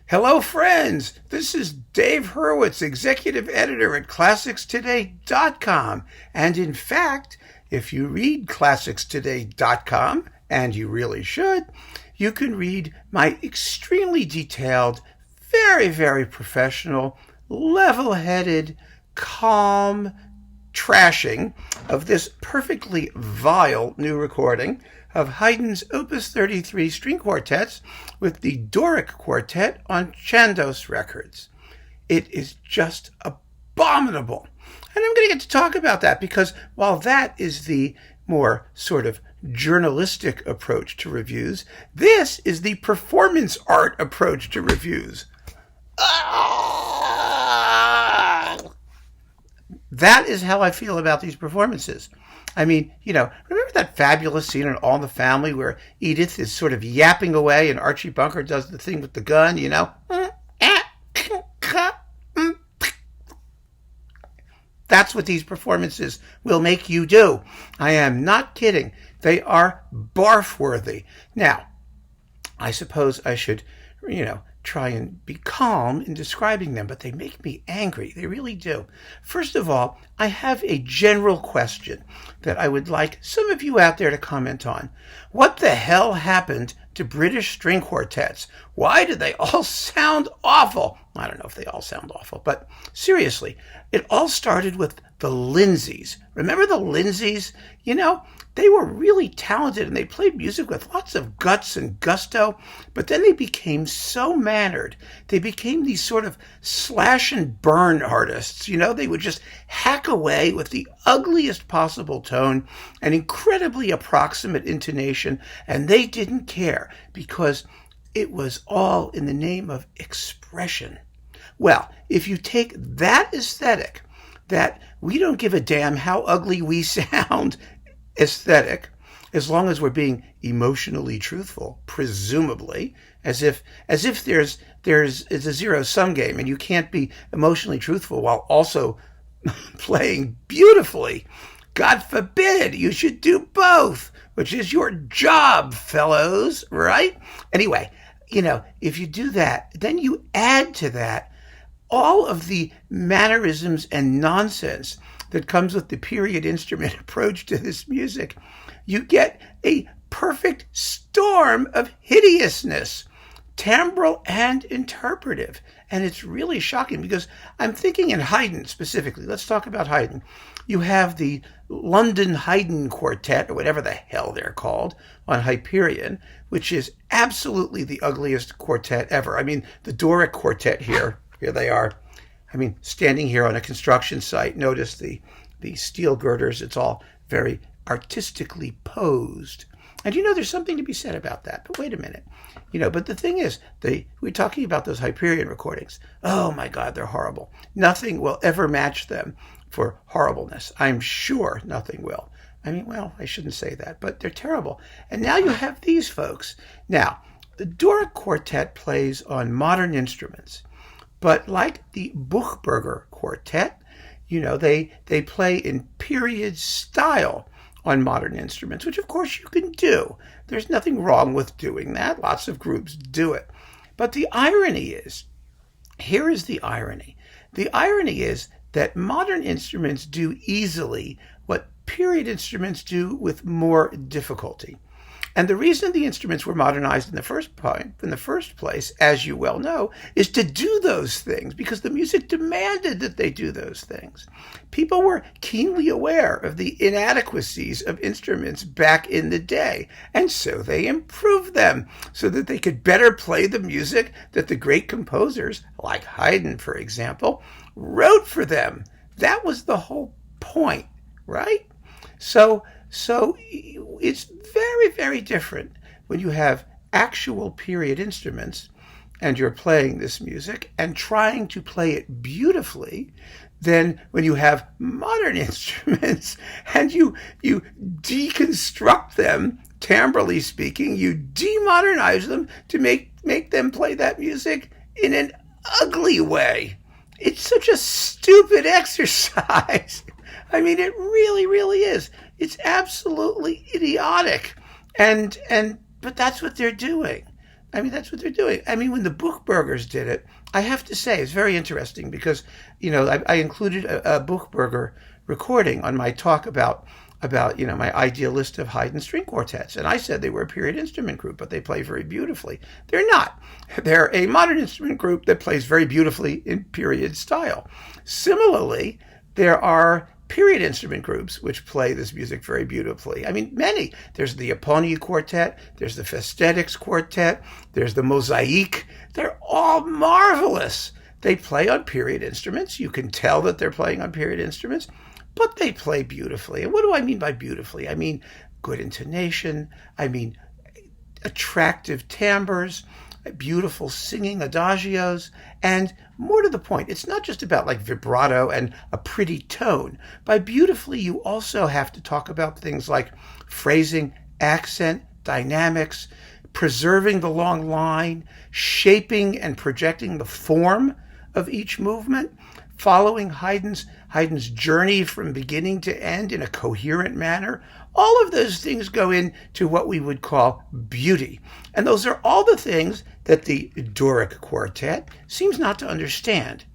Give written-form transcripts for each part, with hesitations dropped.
Hello, friends. This is Dave Hurwitz, executive editor at ClassicsToday.com. And in fact, if you read ClassicsToday.com, and you really should, you can read my extremely detailed, very, very professional, level-headed, calm trashing of this perfectly vile new recording of Haydn's Opus 33 string quartets with the Doric Quartet on Chandos records. It is just abominable. And I'm going to get to talk about that because while that is the more sort of journalistic approach to reviews, this is the performance art approach to reviews. That is how I feel about these performances. I mean, remember that fabulous scene in All in the Family where Edith is sort of yapping away and Archie Bunker does the thing with the gun, That's what these performances will make you do. I am not kidding. They are barf-worthy. Now, I suppose I should, try and be calm in describing them, but they make me angry. They really do. First of all, I have a general question that I would like some of you out there to comment on. What the hell happened to British string quartets? Why do they all sound awful? I don't know if they all sound awful, but seriously, it all started with the Lindsays. Remember the Lindsays? They were really talented and they played music with lots of guts and gusto, but then they became so mannered. They became these sort of slash and burn artists. They would just hack away with the ugliest possible tone and incredibly approximate intonation, and they didn't care because it was all in the name of expression. Well, if you take that aesthetic, that we don't give a damn how ugly we sound aesthetic, as long as we're being emotionally truthful, presumably, as if it's a zero-sum game and you can't be emotionally truthful while also playing beautifully. God forbid you should do both, which is your job, fellows, right? Anyway, if you do that, then you add to that all of the mannerisms and nonsense that comes with the period instrument approach to this music. You get a perfect storm of hideousness, timbral and interpretive. And it's really shocking because I'm thinking in Haydn specifically. Let's talk about Haydn. You have the London Haydn Quartet, or whatever the hell they're called, on Hyperion, which is absolutely the ugliest quartet ever. I mean, the Doric Quartet here they are. I mean, standing here on a construction site, notice the steel girders. It's all very artistically posed. And there's something to be said about that. But wait a minute. But the thing is, we're talking about those Hyperion recordings. Oh my God, they're horrible. Nothing will ever match them for horribleness. I'm sure nothing will. I mean, well, I shouldn't say that, but they're terrible. And now you have these folks. Now, the Doric Quartet plays on modern instruments. But like the Buchberger Quartet, they play in period style on modern instruments, which of course you can do. There's nothing wrong with doing that. Lots of groups do it. But the irony is, here is the irony. The irony is that modern instruments do easily what period instruments do with more difficulty. And the reason the instruments were modernized in the first place, as you well know, is to do those things because the music demanded that they do those things. People were keenly aware of the inadequacies of instruments back in the day, and so they improved them so that they could better play the music that the great composers, like Haydn, for example, wrote for them. That was the whole point, right? So it's very, very different when you have actual period instruments and you're playing this music and trying to play it beautifully than when you have modern instruments and you deconstruct them, timbrally speaking, you demodernize them to make them play that music in an ugly way. It's such a stupid exercise. I mean, it really, really is. It's absolutely idiotic. But that's what they're doing. I mean, that's what they're doing. I mean, when the Buchbergers did it, I have to say, it's very interesting because, I included a Buchberger recording on my talk about, my ideal list of Haydn string quartets. And I said they were a period instrument group, but they play very beautifully. They're not. They're a modern instrument group that plays very beautifully in period style. Similarly, there are period instrument groups which play this music very beautifully. I mean, many. There's the Korngold Quartet, there's the Festetics Quartet, there's the Mosaic. They're all marvelous. They play on period instruments. You can tell that they're playing on period instruments, but they play beautifully. And what do I mean by beautifully? I mean good intonation. I mean attractive timbres, beautiful singing adagios, and more to the point, it's not just about like vibrato and a pretty tone. By beautifully, you also have to talk about things like phrasing, accent, dynamics, preserving the long line, shaping and projecting the form of each movement, following Haydn's journey from beginning to end in a coherent manner. All of those things go into what we would call beauty. And those are all the things that the Doric Quartet seems not to understand.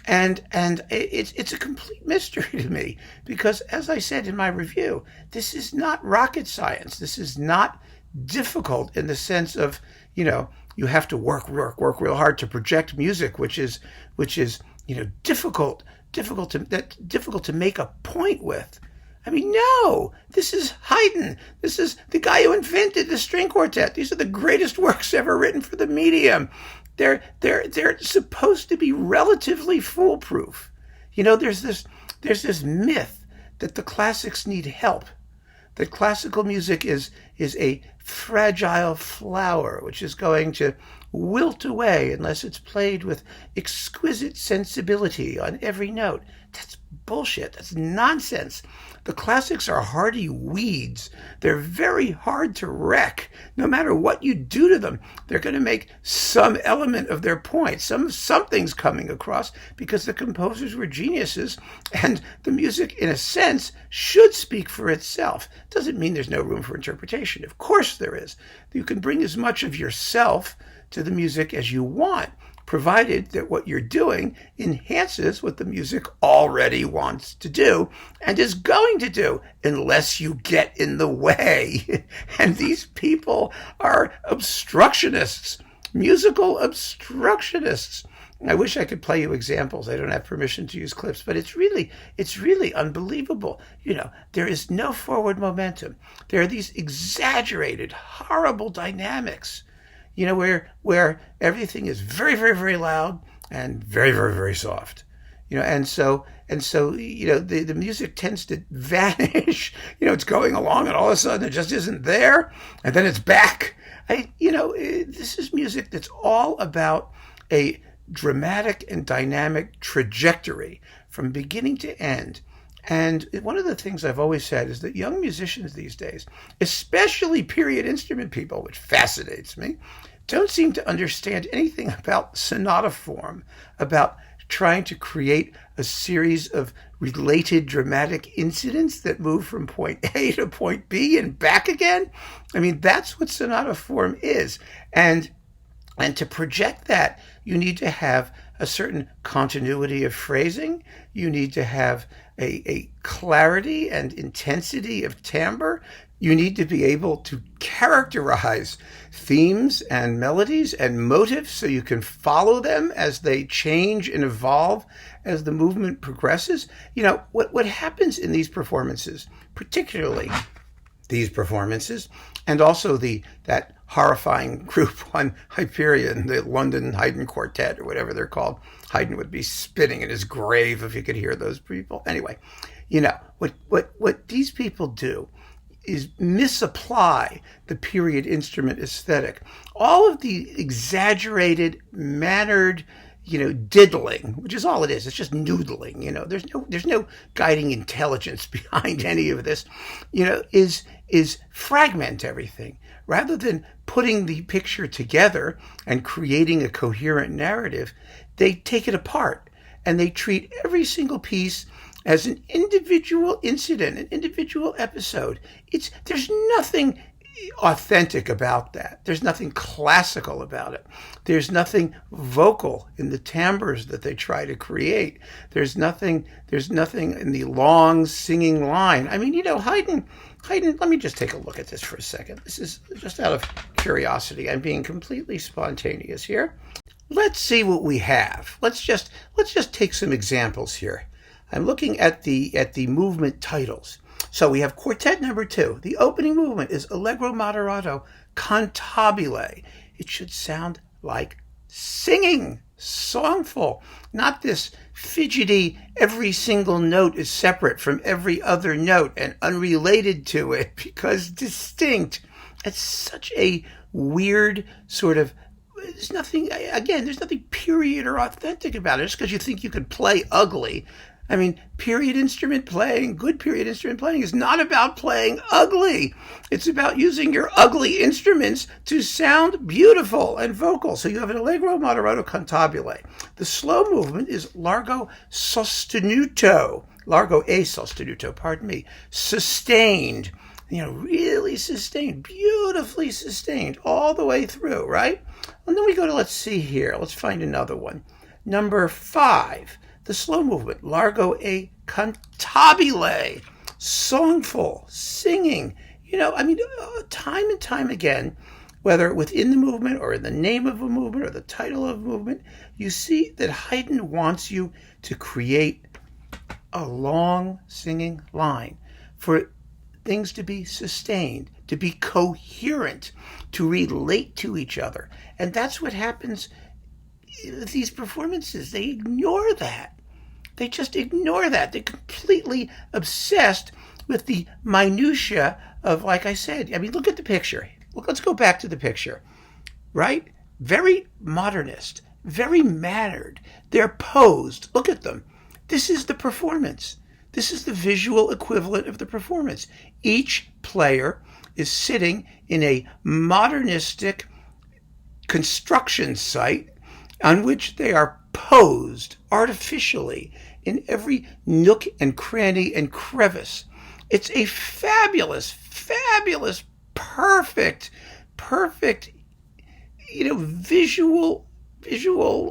And it's a complete mystery to me because, as I said in my review, this is not rocket science. This is not difficult in the sense of, you have to work real hard to project music, which is difficult to make a point with. I mean, no, this is Haydn. This is the guy who invented the string quartet. These are the greatest works ever written for the medium. They're supposed to be relatively foolproof. There's this myth that the classics need help, that classical music is a fragile flower which is going to wilt away unless it's played with exquisite sensibility on every note. That's bullshit. That's nonsense. The classics are hardy weeds. They're very hard to wreck. No matter what you do to them, they're going to make some element of their point. Something's coming across because the composers were geniuses, and the music, in a sense, should speak for itself. Doesn't mean there's no room for interpretation. Of course there is. You can bring as much of yourself to the music as you want, provided that what you're doing enhances what the music already wants to do and is going to do, unless you get in the way. And these people are obstructionists, musical obstructionists. I wish I could play you examples. I don't have permission to use clips, but it's really unbelievable. There is no forward momentum. There are these exaggerated, horrible dynamics, where everything is very, very, very loud and very, very, very soft. And so the music tends to vanish. It's going along and all of a sudden it just isn't there, and then it's back. This is music that's all about a dramatic and dynamic trajectory from beginning to end. And one of the things I've always said is that young musicians these days, especially period instrument people, which fascinates me, don't seem to understand anything about sonata form, about trying to create a series of related dramatic incidents that move from point A to point B and back again. I mean, that's what sonata form is. And to project that, you need to have a certain continuity of phrasing. You need to have a clarity and intensity of timbre. You need to be able to characterize themes and melodies and motifs so you can follow them as they change and evolve as the movement progresses. What happens in these performances, particularly these performances, and also that horrifying group on Hyperion, the London Haydn Quartet, or whatever they're called. Haydn would be spinning in his grave if he could hear those people. Anyway, what these people do is misapply the period instrument aesthetic. All of the exaggerated, mannered, diddling, which is all it is. It's just noodling. There's no guiding intelligence behind any of this. Is fragment everything rather than putting the picture together and creating a coherent narrative. They take it apart and they treat every single piece as an individual incident, an individual episode. There's nothing authentic about that. There's nothing classical about it. There's nothing vocal in the timbres that they try to create. There's nothing in the long singing line. I mean, Haydn, let me just take a look at this for a second. This is just out of curiosity. I'm being completely spontaneous here. Let's see what we have. Let's just take some examples here. I'm looking at the movement titles. So we have Quartet number 2. The opening movement is Allegro moderato cantabile. It should sound like singing, songful, not this fidgety, every single note is separate from every other note and unrelated to it because distinct. It's such a weird sort of, there's nothing period or authentic about it. Just because you think you could play ugly. I mean, good period instrument playing is not about playing ugly. It's about using your ugly instruments to sound beautiful and vocal. So you have an Allegro moderato cantabile. The slow movement is Largo e sostenuto, sustained. Really sustained, beautifully sustained all the way through, right? And then we go to, let's see here. Let's find another one. Number 5. The slow movement, Largo e cantabile, songful, singing. Time and time again, whether within the movement or in the name of a movement or the title of a movement, you see that Haydn wants you to create a long singing line for things to be sustained, to be coherent, to relate to each other. And that's what happens with these performances. They ignore that. They just ignore that. They're completely obsessed with the minutia of, like I said, look at the picture. Let's go back to the picture, right? Very modernist, very mannered. They're posed. Look at them. This is the performance. This is the visual equivalent of the performance. Each player is sitting in a modernistic construction site on which they are posed artificially in every nook and cranny and crevice. It's a fabulous, perfect, visual,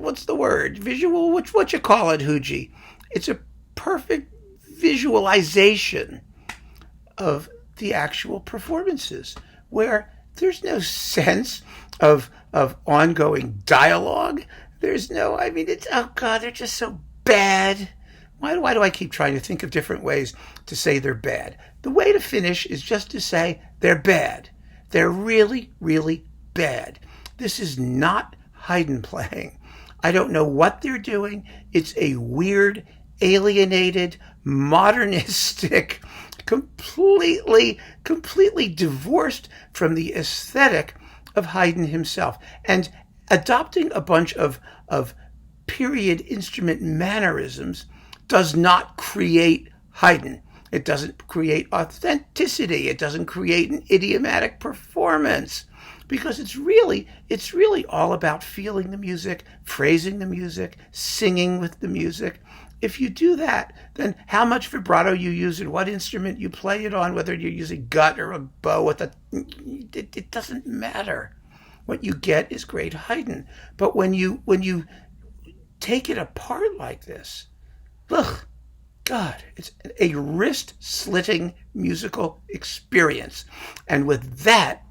what's the word? Visual, what you call it, Hooji? It's a perfect visualization of the actual performances where there's no sense of ongoing dialogue. There's no, it's, oh God, they're just so bad. Why do I keep trying to think of different ways to say they're bad? The way to finish is just to say they're bad. They're really, really bad. This is not Haydn playing. I don't know what they're doing. It's a weird, alienated, modernistic, completely divorced from the aesthetic of Haydn himself, and adopting a bunch of period instrument mannerisms does not create Haydn. It doesn't create authenticity. It doesn't create an idiomatic performance, because it's really all about feeling the music, phrasing the music, singing with the music. If you do that, then how much vibrato you use and what instrument you play it on, whether you're using gut or a bow, it doesn't matter. What you get is great Haydn. But when you take it apart like this, ugh, God, it's a wrist-slitting musical experience. And with that,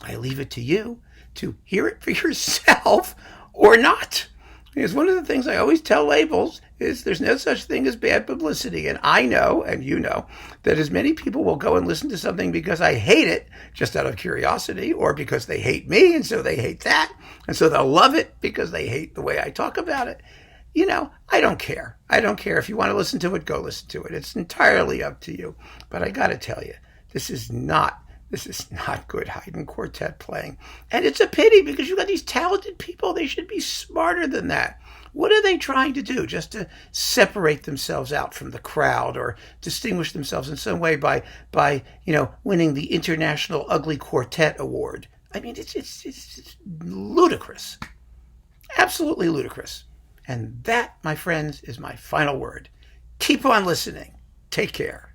I leave it to you to hear it for yourself or not. Because one of the things I always tell labels is there's no such thing as bad publicity. And I know, and you know, that as many people will go and listen to something because I hate it, just out of curiosity, or because they hate me, and so they hate that. And so they'll love it because they hate the way I talk about it. I don't care. I don't care. If you want to listen to it, go listen to it. It's entirely up to you. But I got to tell you, this is not good Haydn quartet playing. And it's a pity, because you got these talented people. They should be smarter than that. What are they trying to do? Just to separate themselves out from the crowd, or distinguish themselves in some way by winning the International Ugly Quartet Award? It's ludicrous. Absolutely ludicrous. And that, my friends, is my final word. Keep on listening. Take care.